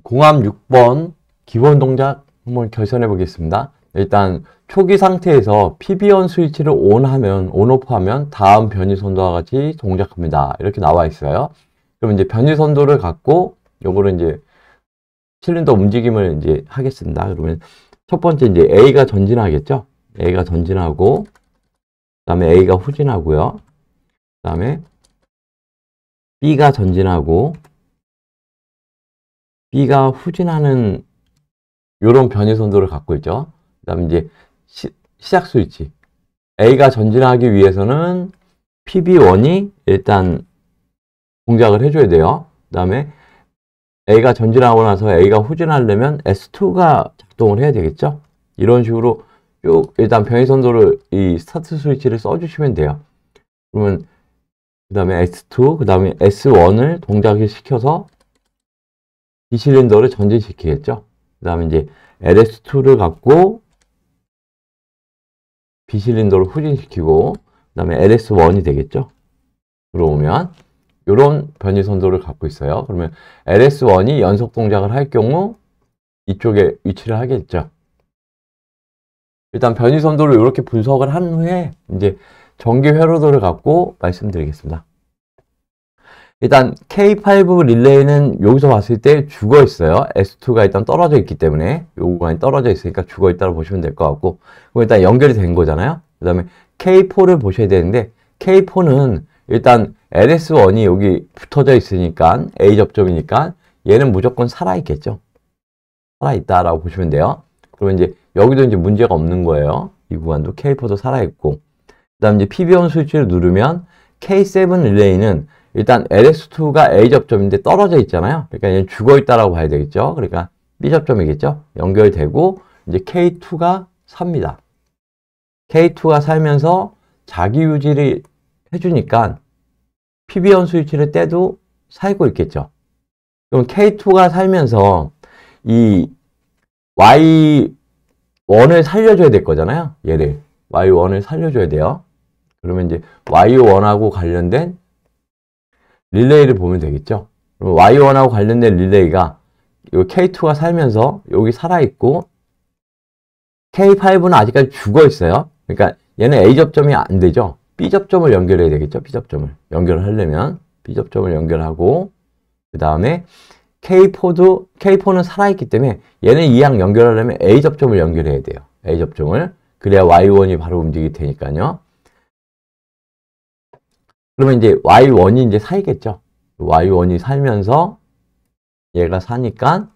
공합 6번 기본 동작 한번 결선해 보겠습니다. 일단 초기 상태에서 PB1 스위치를 온오프하면 다음 변이선도와 같이 동작합니다. 이렇게 나와 있어요. 그럼 이제 변이선도를 갖고 요거를 이제 실린더 움직임을 이제 하겠습니다. 그러면 첫 번째 이제 A가 전진하겠죠? A가 전진하고, 그 다음에 A가 후진하고요. 그 다음에 B가 전진하고, B가 후진하는 요런 변이선도를 갖고 있죠. 그 다음에 이제 시작 스위치. A가 전진하기 위해서는 PB1이 일단 동작을 해줘야 돼요. 그 다음에 A가 전진하고 나서 A가 후진하려면 S2가 작동을 해야 되겠죠. 이런 식으로 쭉 일단 변이선도를 이 스타트 스위치를 써주시면 돼요. 그러면 그 다음에 S2, 그 다음에 S1을 동작을 시켜서 이 실린더를 전진시키겠죠. 그 다음에 이제 LS2를 갖고 B 실린더를 후진시키고, 그 다음에 LS1이 되겠죠. 들어오면 이런 변이선도를 갖고 있어요. 그러면 LS1이 연속 동작을 할 경우 이쪽에 위치를 하겠죠. 일단 변이선도를 이렇게 분석을 한 후에 이제 전기 회로도를 갖고 말씀드리겠습니다. 일단 K5 릴레이는 여기서 봤을 때 죽어 있어요. S2가 일단 떨어져 있기 때문에 이 구간이 떨어져 있으니까 죽어 있다고 보시면 될 것 같고, 그럼 일단 연결이 된 거잖아요. 그 다음에 K4를 보셔야 되는데, K4는 일단 LS1이 여기 붙어져 있으니까 A 접점이니까 얘는 무조건 살아있겠죠. 살아있다라고 보시면 돼요. 그러면 이제 여기도 이제 문제가 없는 거예요. 이 구간도 K4도 살아있고, 그 다음에 이제 PB1 스위치를 누르면 K7 릴레이는 일단 LS2가 A 접점인데 떨어져 있잖아요. 그러니까 얘는 죽어 있다라고 봐야 되겠죠. 그러니까 B 접점이겠죠. 연결되고 이제 K2가 삽니다. K2가 살면서 자기 유지를 해주니까 PB1 스위치를 떼도 살고 있겠죠. 그럼 K2가 살면서 이 Y1을 살려줘야 될 거잖아요. 얘를 Y1을 살려줘야 돼요. 그러면 이제 Y1하고 관련된 릴레이를 보면 되겠죠. 그럼 Y1하고 관련된 릴레이가 이 K2가 살면서 여기 살아있고, K5는 아직까지 죽어 있어요. 그러니까 얘는 A 접점이 안 되죠. B 접점을 연결해야 되겠죠. B 접점을 연결을 하려면 B 접점을 연결하고, 그 다음에 K4는 살아있기 때문에 얘는 이항 연결하려면 A 접점을 연결해야 돼요. A 접점을. 그래야 Y1이 바로 움직일 테니까요. 그러면 이제 Y1이 이제 살겠죠. Y1이 살면서 얘가 사니까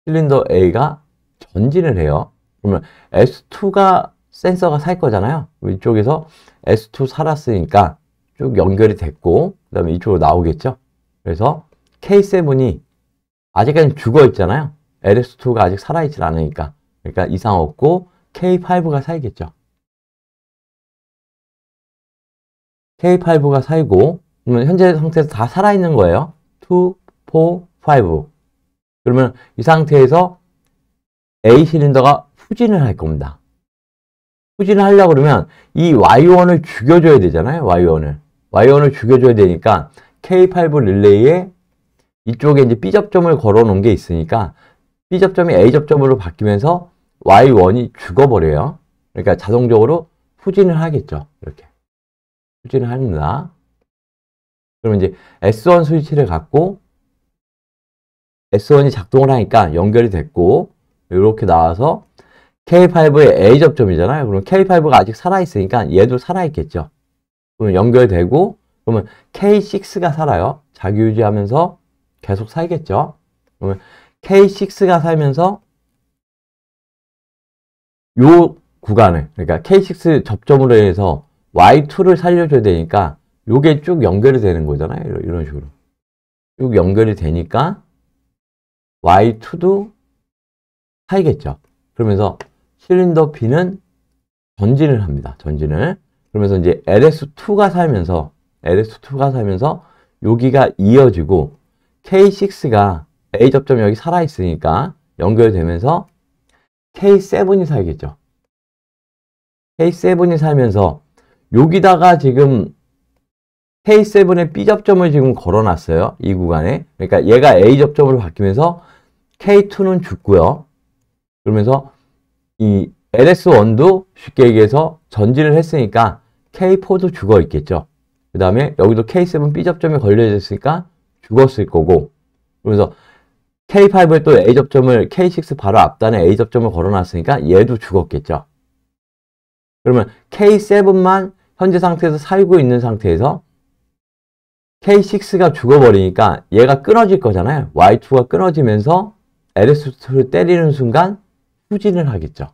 실린더 A가 전진을 해요. 그러면 S2가 센서가 살 거잖아요. 이쪽에서 S2 살았으니까 쭉 연결이 됐고, 그 다음에 이쪽으로 나오겠죠. 그래서 K7이 아직까지 죽어 있잖아요. LS2가 아직 살아있질 않으니까. 그러니까 이상 없고 K5가 살겠죠. K5가 살고, 그러면 현재 상태에서 다 살아있는 거예요. 2, 4, 5. 그러면 이 상태에서 A 실린더가 후진을 할 겁니다. 후진을 하려고 그러면 이 Y1을 죽여줘야 되잖아요. Y1을 죽여줘야 되니까 K5 릴레이에 이쪽에 이제 B 접점을 걸어 놓은 게 있으니까 B 접점이 A 접점으로 바뀌면서 Y1이 죽어버려요. 그러니까 자동적으로 후진을 하겠죠. 이렇게. 후진을 합니다. 그러면 이제 S1 스위치를 갖고 S1이 작동을 하니까 연결이 됐고, 이렇게 나와서 K5의 A 접점이잖아요. 그럼 K5가 아직 살아있으니까 얘도 살아있겠죠. 그러면 연결되고, 그러면 K6가 살아요. 자기 유지하면서 계속 살겠죠. 그러면 K6가 살면서 요 구간을, 그러니까 K6 접점으로 해서 Y2를 살려줘야 되니까 요게 쭉 연결이 되는 거잖아요. 이런 식으로. 쭉 연결이 되니까 Y2도 살겠죠. 그러면서 실린더 B는 전진을 합니다. 전진을. 그러면서 이제 LS2가 살면서 여기가 이어지고, K6가 A 접점이 여기 살아있으니까 연결되면서 K7이 살겠죠. K7이 살면서 여기다가 지금 K7에 B 접점을 지금 걸어놨어요. 이 구간에. 그러니까 얘가 A 접점으로 바뀌면서 K2는 죽고요. 그러면서 이 LS1도 쉽게 얘기해서 전진을 했으니까 K4도 죽어 있겠죠. 그 다음에 여기도 K7 B 접점에 걸려져 있으니까 죽었을 거고, 그래서 K5에 또 A 접점을 K6 바로 앞단에 A 접점을 걸어놨으니까 얘도 죽었겠죠. 그러면 K7만 현재 상태에서 살고 있는 상태에서 K6가 죽어버리니까 얘가 끊어질 거잖아요. Y2가 끊어지면서 LS2를 때리는 순간 후진을 하겠죠.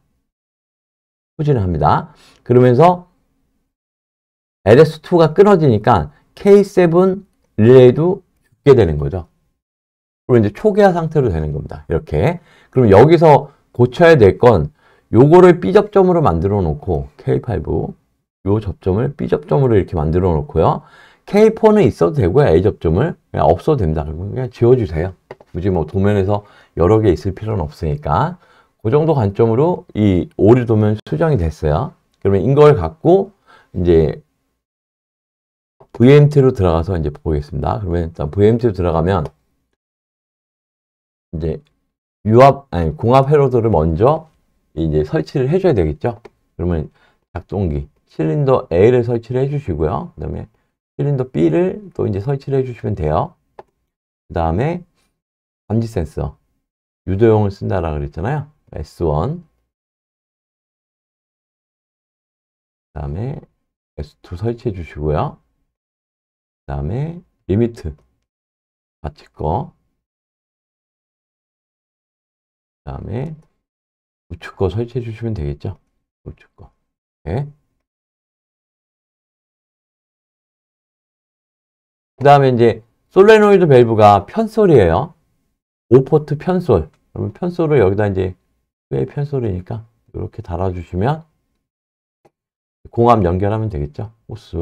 후진을 합니다. 그러면서 LS2가 끊어지니까 K7 릴레이도 죽게 되는 거죠. 그리고 이제 초기화 상태로 되는 겁니다. 이렇게. 그럼 여기서 고쳐야 될 건 요거를 B 접점으로 만들어 놓고 K5 요 접점을 B 접점으로 이렇게 만들어 놓고요. K4는 있어도 되고요. A 접점을 그냥 없어도 됩니다. 그냥 지워주세요. 굳이 뭐 도면에서 여러 개 있을 필요는 없으니까. 그 정도 관점으로 이 오류 도면 수정이 됐어요. 그러면 이걸 갖고 이제 VMT로 들어가서 이제 보겠습니다. 그러면 일단 VMT로 들어가면 이제 공합 회로도를 먼저 이제 설치를 해줘야 되겠죠. 그러면 작동기 실린더 A를 설치를 해주시고요. 그 다음에 실린더 B를 또 이제 설치를 해주시면 돼요. 그 다음에 감지 센서 유도용을 쓴다라고 그랬잖아요. S1 그 다음에 S2 설치해 주시고요. 그 다음에 리미트 같이 거, 그 다음에 우측 거 설치해 주시면 되겠죠. 우측 거. 네. 그 다음에 이제 솔레노이드 밸브가 편솔이에요. 5포트 편솔. 그러면 편솔을 여기다 이제 꽤 편솔이니까 이렇게 달아주시면 공합 연결하면 되겠죠. 호스.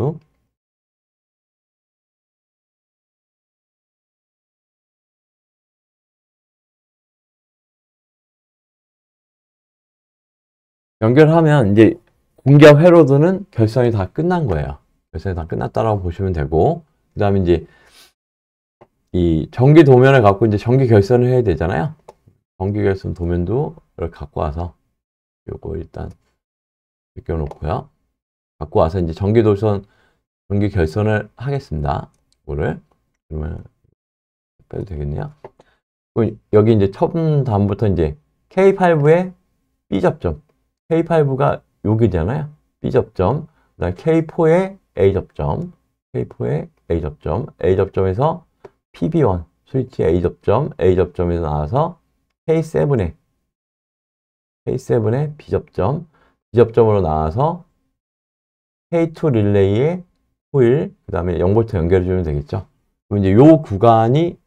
연결하면 이제 공기압 회로도는 결선이 다 끝난 거예요. 결선이 다 끝났다라고 보시면 되고, 그 다음에 이제 이 전기 도면을 갖고 이제 전기 결선을 해야 되잖아요. 전기 결선 도면도 이렇게 갖고 와서 요거 일단 벗겨놓고요. 갖고 와서 이제 전기 결선을 하겠습니다. 이거를 그러면 빼도 되겠네요. 여기 이제 처음 다음부터 이제 K5의 B 접점, K5가 여기잖아요. B 접점, 그다음 K4의 A 접점, K4의 A 접점, A 접점에서 PB1 스위치 A 접점, A 접점에서 나와서 K7의 B 접점, B 접점으로 나와서 K2 릴레이의 코일, 그 다음에 0V 연결해 주면 되겠죠. 그럼 이제 요 구간이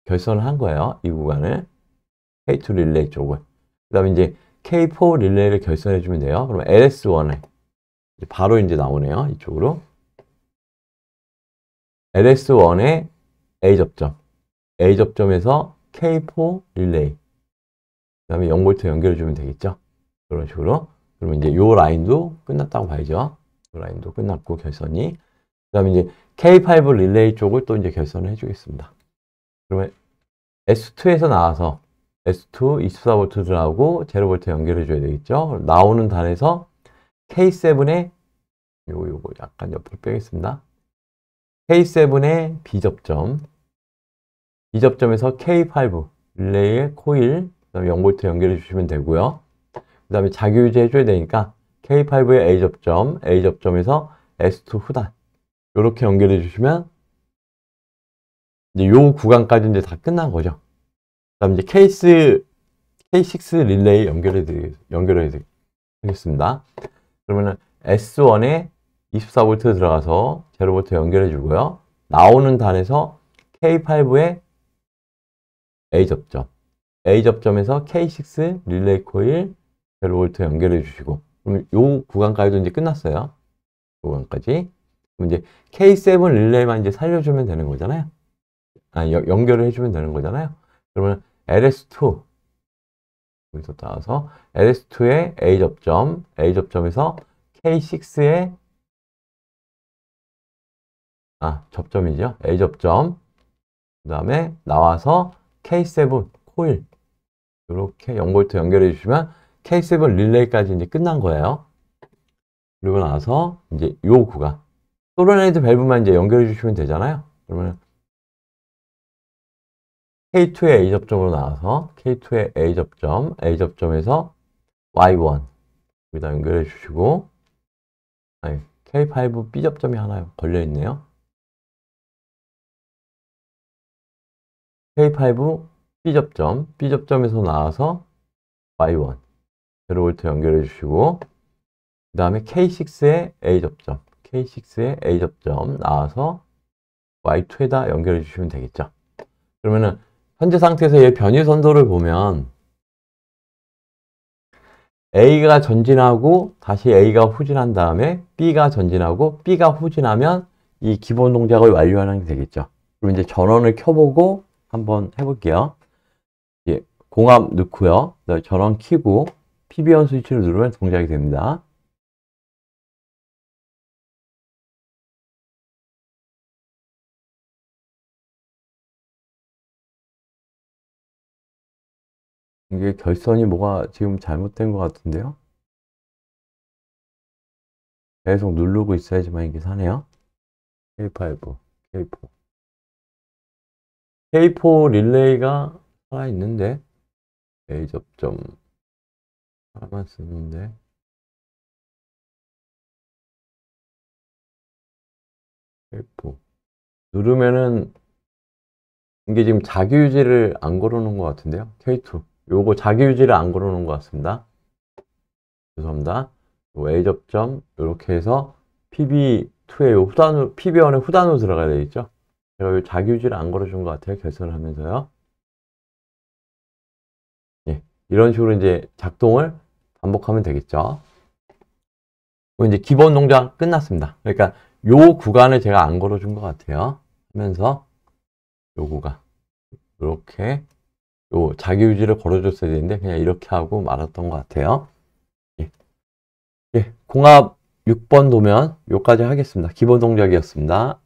결선을 한 거예요. 이 구간을. K2 릴레이 쪽을. 그 다음에 이제 K4 릴레이를 결선해 주면 돼요. 그러면 LS1에 바로 이제 나오네요. 이쪽으로. LS1에 A 접점. A 접점에서 K4 릴레이. 그 다음에 0V 연결해 주면 되겠죠. 그런 식으로. 그러면 이제 요 라인도 끝났다고 봐야죠. 요 라인도 끝났고 결선이. 그 다음에 이제 K5 릴레이 쪽을 또 이제 결선을 해주겠습니다. 그러면 S2에서 나와서 S2 24V 들어가고 0V 연결해 줘야 되겠죠. 나오는 단에서 K7에 요거 약간 옆으로 빼겠습니다. K7의 B 접점. B 접점에서 K5 릴레이의 코일, 그다음에 0V 연결해 주시면 되고요. 그 다음에 자기 유지 해줘야 되니까 K5의 A 접점, A 접점에서 S2 후단 이렇게 연결해 주시면 이제 요 구간까지 이제 다 끝난 거죠. 그 다음 이제 K6 릴레이 연결해 드리겠습니다. 그러면은 S1에 24V 들어가서 0V 연결해 주고요. 나오는 단에서 K5의 A 접점, A 접점에서 K6 릴레이 코일 0V 연결해 주시고, 그럼 요 구간까지도 이제 끝났어요. 구간까지. 그럼 이제 K7 릴레이만 이제 살려주면 되는 거잖아요. 연결을 해주면 되는 거잖아요. 그러면 LS2 여기서 따라서 LS2의 A 접점, A 접점에서 K6의 접점이죠. A 접점. 그 다음에 나와서 K7 코일. 이렇게 0V 연결해 주시면 K7 릴레이까지 이제 끝난 거예요. 그리고 나서 이제 요 구간. 소로네이드 밸브만 이제 연결해 주시면 되잖아요. 그러면 K2의 A 접점으로 나와서 K2의 A 접점, A 접점에서 Y1 여기다 연결해 주시고 K5 B 접점이 하나 걸려 있네요. K5 B 접점, B 접점에서 나와서 Y1 0V 연결해 주시고 그 다음에 K6의 A 접점, K6의 A 접점 나와서 Y2에다 연결해 주시면 되겠죠. 그러면은 현재 상태에서 이 변이 선도를 보면 A가 전진하고 다시 A가 후진한 다음에 B가 전진하고 B가 후진하면 이 기본 동작을 완료하는 게 되겠죠. 그럼 이제 전원을 켜보고 한번 해볼게요. 공압 넣고요. 전원 켜고 PB1 스위치를 누르면 동작이 됩니다. 이게 결선이 뭐가 지금 잘못된 것 같은데요? 계속 누르고 있어야지만 이게 사네요. K5, K4. K4 릴레이가 하나 있는데, A 접점 하나만 쓰는데, K4. 누르면은, 이게 지금 자기유지를 안 걸어놓은 것 같은데요? K2. 요거 자기유지를 안 걸어놓은 것 같습니다. 죄송합니다. A 접점, 이렇게 해서 PB2의 후단으로, PB1의 후단으로 들어가야 되겠죠? 제가 자기유지를 안 걸어준 것 같아요. 결선을 하면서요. 이런 식으로 이제 작동을 반복하면 되겠죠. 이제 기본 동작 끝났습니다. 그러니까 요 구간을 제가 안 걸어준 것 같아요. 하면서 요 구간 이렇게 요 자기유지를 걸어줬어야 되는데 그냥 이렇게 하고 말았던 것 같아요. 공합 6번 도면 요까지 하겠습니다. 기본 동작이었습니다.